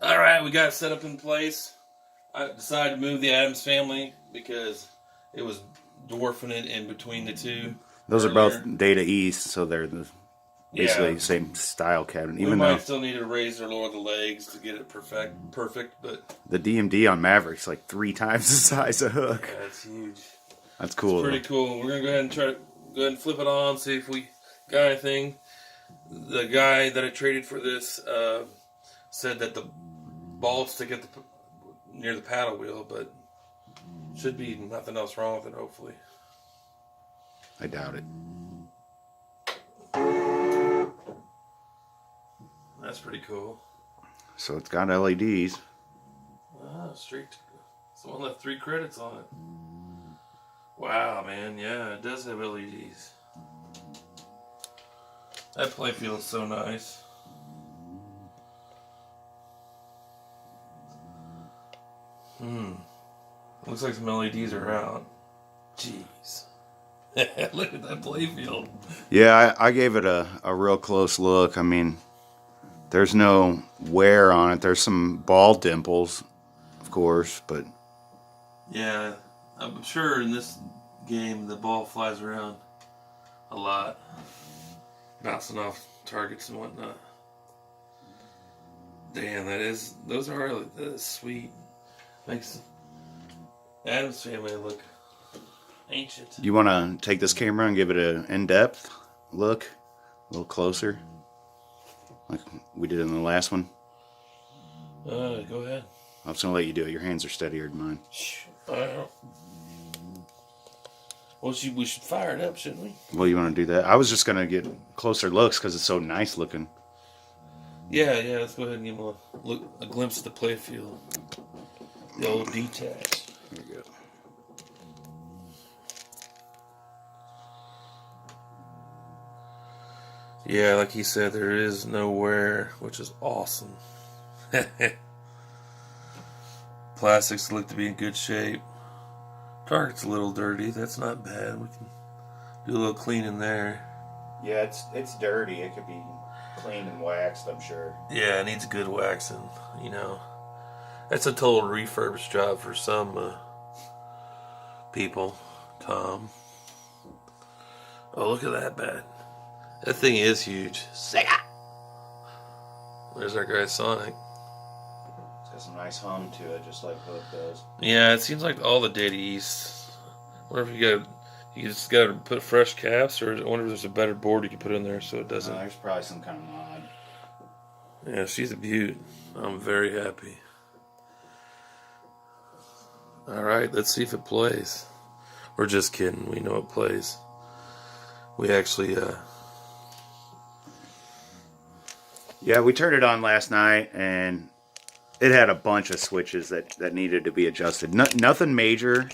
All right, we got it set up in place. I decided to move the Addams family because it was dwarfing it in between the two. Those earlier. are both Data East, so they're basically the same style cabinet. We might still need to raise or lower the legs to get it perfect, but the DMD on Maverick's like 3 times the size of hook. Yeah, it's huge. That's cool. It's pretty cool. We're gonna go ahead and go ahead and flip it on, see if we got anything. The guy that I traded for this said that the ball stick near the paddle wheel, but should be nothing else wrong with it, hopefully. I doubt it. That's pretty cool. So it's got LEDs. Street. Someone left 3 credits on it. Wow, man. Yeah, it does have LEDs. That playfield is so nice. Looks like some LEDs are out. Jeez. Look at that playfield. Yeah, I gave it a real close look. I mean, there's no wear on it. There's some ball dimples, of course, but... Yeah, I'm sure in this game the ball flies around a lot. Bouncing off targets and whatnot. Damn, that is sweet. Makes the Addams family look ancient. You want to take this camera and give it an in-depth look? A little closer? Like we did in the last one? Go ahead. I was going to let you do it. Your hands are steadier than mine. Well, we should fire it up, shouldn't we? Well, you want to do that? I was just going to get closer looks because it's so nice looking. Yeah, let's go ahead and give them a glimpse of the playfield. The old detach. There you go. Yeah, like he said, there is no wear, which is awesome. Plastics look to be in good shape. Target's a little dirty. That's not bad. We can do a little cleaning there. Yeah, it's dirty. It could be cleaned and waxed, I'm sure. Yeah, it needs good waxing, you know. That's a total refurbished job for some people. Tom. Oh, look at that bat. That thing is huge. Sega! There's our guy Sonic. It's got some nice hum to it, just like Hook does. Yeah, it seems like all the Data East. I wonder if you just got to put fresh caps, or I wonder if there's a better board you can put in there so it doesn't. There's probably some kind of mod. Yeah, she's a beaut. I'm very happy. Alright, let's see if it plays. We're just kidding. We know it plays. We actually, Yeah, we turned it on last night, and it had a bunch of switches that needed to be adjusted. Nothing major,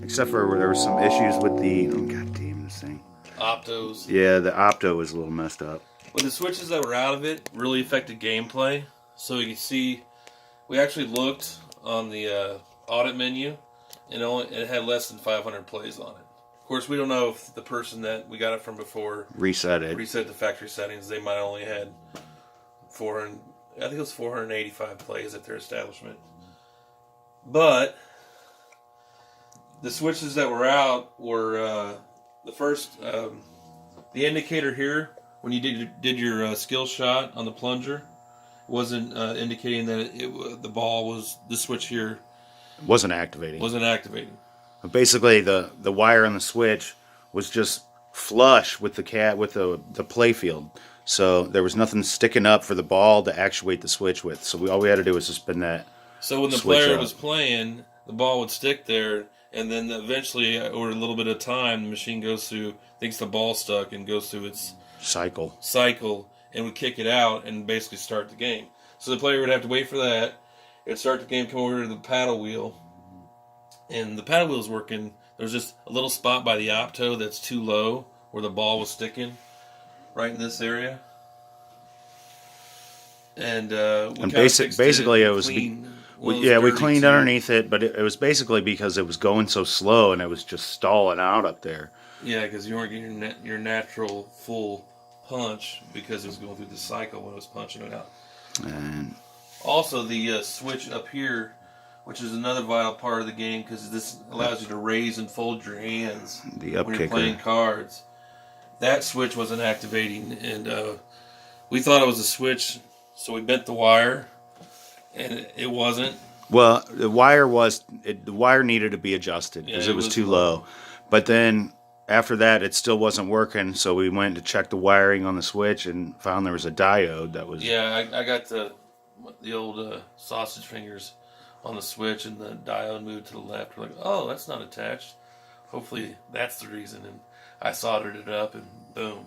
except for there were some issues with the... Oh, god damn this thing. Optos. Yeah, the Opto was a little messed up. Well, the switches that were out of it really affected gameplay. So you can see, we actually looked on the audit menu, and it had less than 500 plays on it. Of course, we don't know if the person that we got it from before reset the factory settings. They might only had 485 plays at their establishment. But the switches that were out were the first, the indicator here when you did your skill shot on the plunger wasn't indicating that the ball was the switch here wasn't activating. Basically, the wire on the switch was just flush with the playfield. So there was nothing sticking up for the ball to actuate the switch with. So all we had to do was just spin that. So when the player was playing, the ball would stick there, and then eventually, over a little bit of time, the machine thinks the ball's stuck and goes through its cycle, and would kick it out and basically start the game. So the player would have to wait for that. It'd start the game, come over to the paddle wheel, and the paddle wheel's working. There's just a little spot by the Opto that's too low where the ball was sticking. Right in this area, and basically it was we cleaned underneath it, but it was basically because it was going so slow and it was just stalling out up there. Yeah, because you weren't getting your natural full punch because it was going through the cycle when it was punching it out. And Also, the switch up here, which is another vital part of the game, because this allows you to raise and fold your hands when you're playing cards. That switch wasn't activating, and we thought it was a switch, so we bent the wire, and it wasn't. Well, the wire needed to be adjusted because it was too low. But then after that, it still wasn't working, so we went to check the wiring on the switch and found there was a diode that was. Yeah, I got the old sausage fingers on the switch, and the diode moved to the left. We're like, oh, that's not attached. Hopefully that's the reason. And I soldered it up, and boom.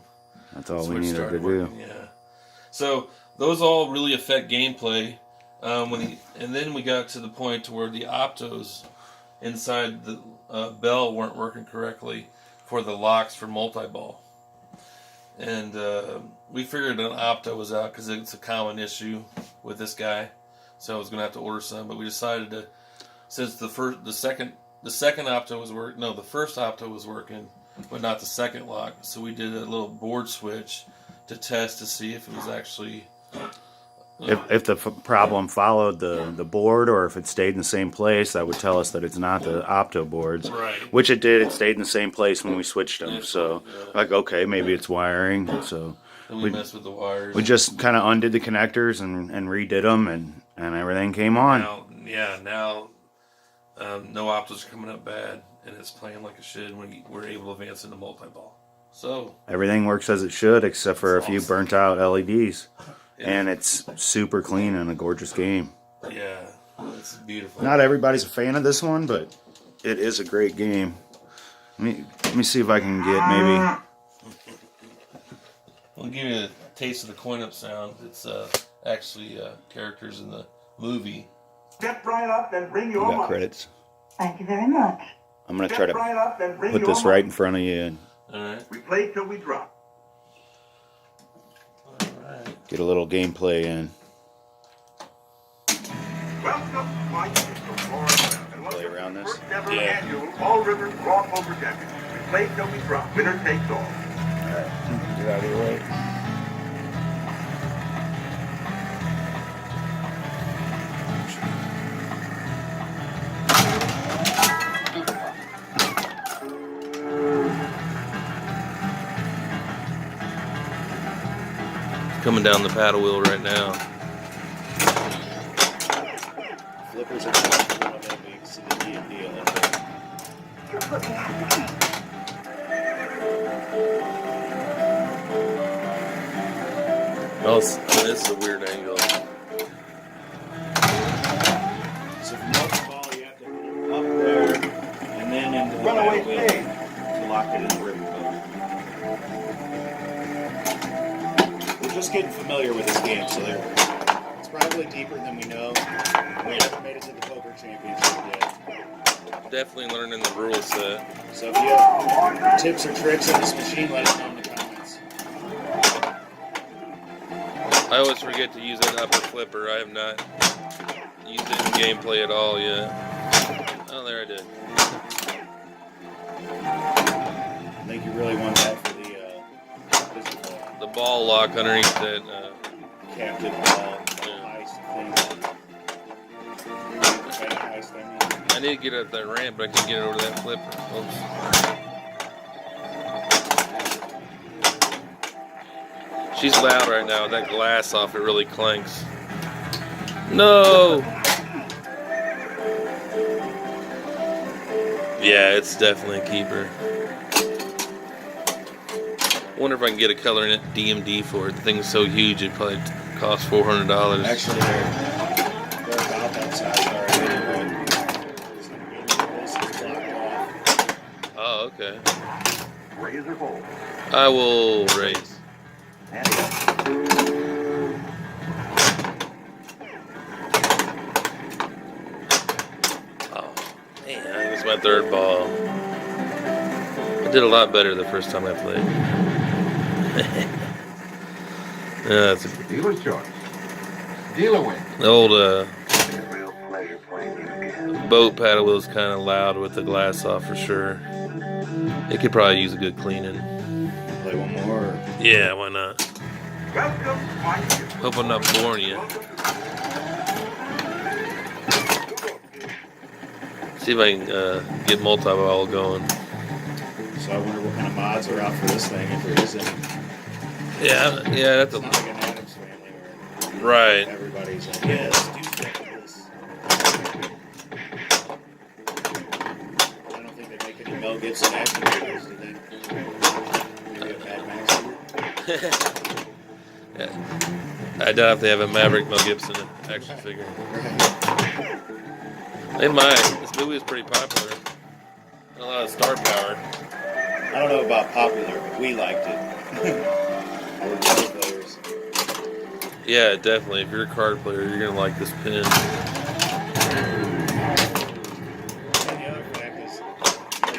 That's all we needed to do. Yeah. So those all really affect gameplay. And then we got to the point to where the Optos inside the bell weren't working correctly for the locks for multi-ball. And we figured an Opto was out because it's a common issue with this guy. So I was going to have to order some, but we decided to, since the second Opto was working, no, the first Opto was working, but not the second lock. So we did a little board switch to test to see if it was actually... If the problem followed the board, or if it stayed in the same place, that would tell us that it's not the Opto boards. Right. Which it did. It stayed in the same place when we switched them. So, like, okay, maybe it's wiring. So and we messed with the wires. We just kind of undid the connectors and redid them, and everything came on. Now no Optos are coming up bad, and it's playing like it should when we're able to advance into multi-ball. So everything works as it should, except for a few burnt out LEDs. And it's super clean and a gorgeous game. Yeah, it's beautiful. Not everybody's a fan of this one, but it is a great game. Let me see if I can get maybe... I'll give you a taste of the coin-up sound. It's actually characters in the movie. Step right up and bring your money. Credits. Thank you very much. I'm going to try to put this right in front of you. All right. We play till we drop. Get a little gameplay in. Play around this. Annual All Rivers Raw Poker Championship. We play till we drop. Winner takes all. Alright, get out of your way. Coming down the paddle wheel right now. Flippers are one of that big, so the deal. Oh, this is a weird angle. So from multi-ball, you have to put it up there and then into the paddle wheel to lock it in the ribbon boat. Just getting familiar with this game, so it's probably deeper than we know. We haven't made it to the poker championship yet. Definitely learning the rules set. So if you have tips or tricks on this machine, let us know in the comments. I always forget to use that upper flipper. I have not used it in gameplay at all yet. Oh, there I did. I think you really want that for the ball lock underneath that captive ball ice thing. I need to get up that ramp, but I can't get it over that flipper. Oops. She's loud right now. That glass off, it really clanks. No! Yeah, it's definitely a keeper. I wonder if I can get a color in it DMD for it. The thing is so huge, it probably cost $400. Actually, they're about that size already. Oh, okay. Raise or fold? I will raise. Oh, man, that was my third ball. I did a lot better the first time I played. Yeah, that's a dealer's choice. Dealer win. The old boat paddle wheel's kind of loud with the glass off for sure. It could probably use a good cleaning. Play one more? Or? Yeah, why not? Hope I'm not boring you. See if I can get multi-ball going. So I wonder what kind of mods are out for this thing, if there is any. Yeah, that's it's not like an Adams Family where right. Everybody's like, yeah, let's do stuff with this. I don't think they make any Mel Gibson action figures, do they? Maybe a Mad Max figure? Yeah. I doubt if they have a Maverick Mel Gibson action figure. They might. This movie is pretty popular. A lot of star power. I don't know about popular, but we liked it. We're card players. Yeah, definitely. If you're a card player, you're gonna like this pin. And the other fact is, the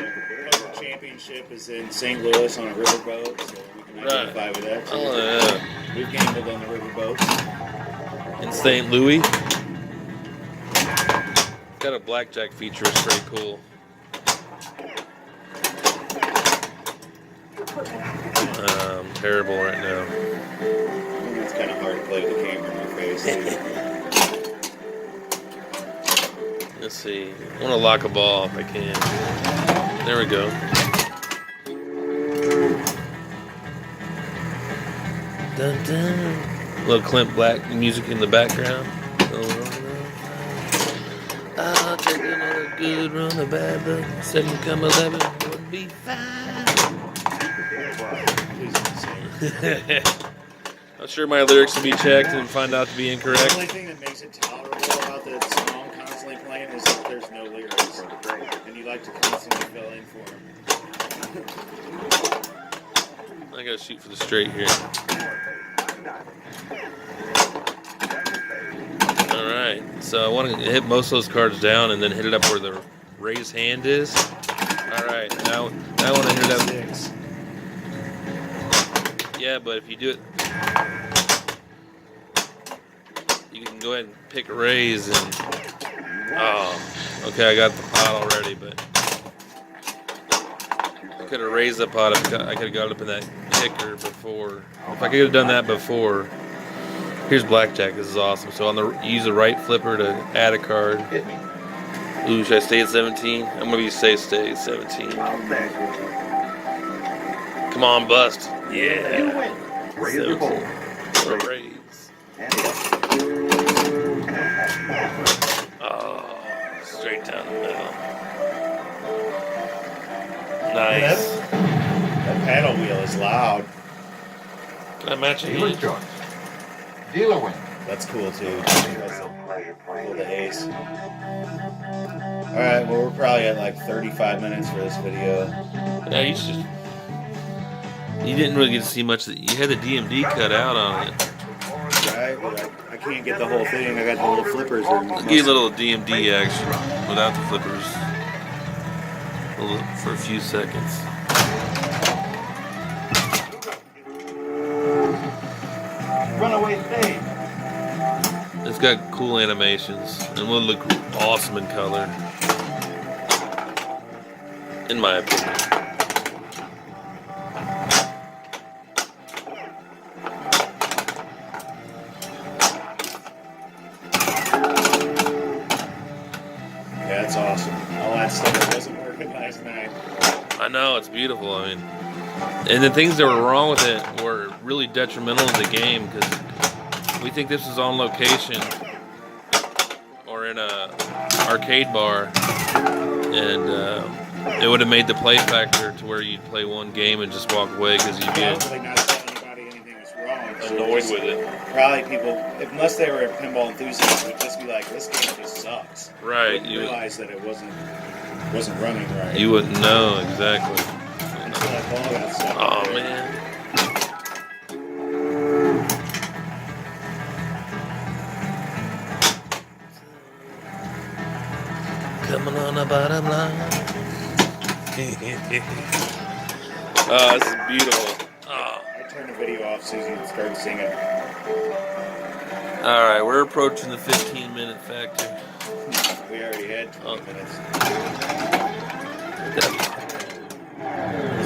Poker Championship is in St. Louis on a riverboat, so we can identify with that too. Oh yeah. We've gambled on the riverboats. In St. Louis. It's got a blackjack feature. It's pretty cool. Terrible right now. It's kind of hard to play with the camera in your face. Let's see. I want to lock a ball if I can. There we go. Dun, dun. Little Clint Black music in the background. I'll take another good run of bad luck. 7 come 11 would be fine. I'm sure my lyrics will be checked and find out to be incorrect. The only thing that makes it tolerable about the song constantly playing is that there's no lyrics. And you like to constantly fill in for them. I gotta shoot for the straight here. Alright, so I want to hit most of those cards down and then hit it up where the raised hand is. Alright, now I want to hit it up. 6. Yeah, but if you do it, you can go ahead and pick raise and. Oh, okay, I got the pot already, but I could have raised the pot. I could have got it up in that kicker before. If I could have done that before. Here's blackjack. This is awesome. So use the right flipper to add a card. Ooh, should I stay at 17? I'm gonna stay at 17. Come on, bust. Yeah. Raise your ball. Or raise. Oh, straight down the middle. Nice. That paddle wheel is loud. Can I match it? Dealer win. That's cool too. The ace. Alright, well we're probably at like 35 minutes for this video. Yeah, you didn't really get to see much. You had the DMD cut out on it. Right, but I can't get the whole thing. I got the little flippers. I'll give you a little DMD action without the flippers for a few seconds. Runaway stage. It's got cool animations and will look awesome in color, in my opinion. Yeah, it's awesome. All that stuff wasn't working last night. I know, it's beautiful. I mean, and the things that were wrong with it were really detrimental to the game because we think this was on location or in a arcade bar, and it would have made the play factor to where you'd play one game and just walk away because you'd be Hopefully not telling anybody anything was wrong. annoyed with it. Probably people, unless they were a pinball enthusiast, would just be like, "This game just sucks." Right? Wouldn't realize that it wasn't running right. You wouldn't know exactly. Until that ball got stuck. Oh man. Coming on the bottom line. Oh, this is beautiful. Oh. I turned the video off so you started singing. Alright, we're approaching the 15-minute factor. We already had 20 minutes.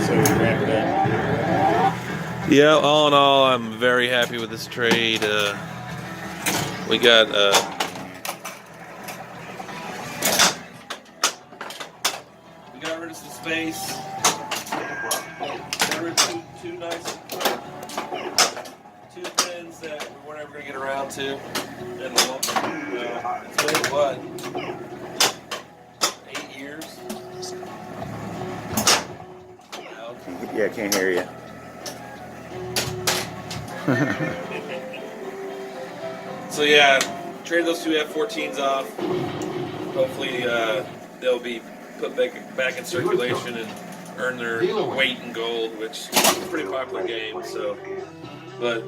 So we wrap it up. Yeah, all in all, I'm very happy with this trade. We got nice. There were two nice two pins that we weren't ever going to get around to. And it's been what? 8 years? Yeah, I can't hear you. So yeah, trade those two F-14s off. Hopefully they'll be put back in circulation and earn their weight in gold, which is a pretty popular game. So, but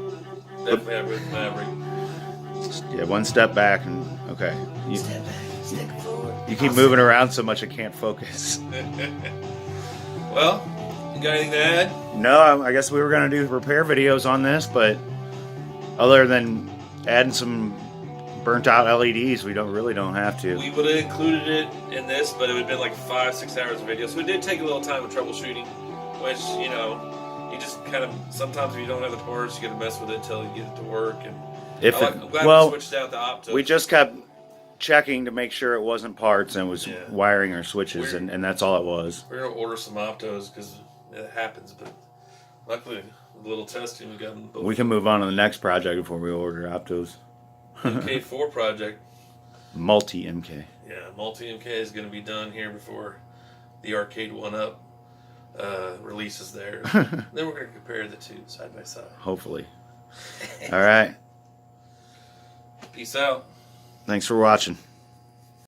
definitely have with Maverick. Yeah, one step back and okay. You keep moving around so much I can't focus. Well, you got anything to add? No, I guess we were going to do repair videos on this, but other than adding some burnt out LEDs, we really don't have to. We would have included it in this, but it would have been like 5-6 hours of video. So it did take a little time of troubleshooting, which, you know, you just kind of, sometimes if you don't have the parts, you got to mess with it until you get it to work. And I'm glad we switched out the Opto. We just kept checking to make sure it wasn't parts and was wiring or switches, and that's all it was. We're going to order some Optos because it happens, but luckily, with a little testing, we got them both. We can move on to the next project before we order Optos. MK4 project. Multi-MK. Yeah, multi-MK is going to be done here before the Arcade 1-Up releases there. Then we're going to compare the two side by side. Hopefully. All right. Peace out. Thanks for watching.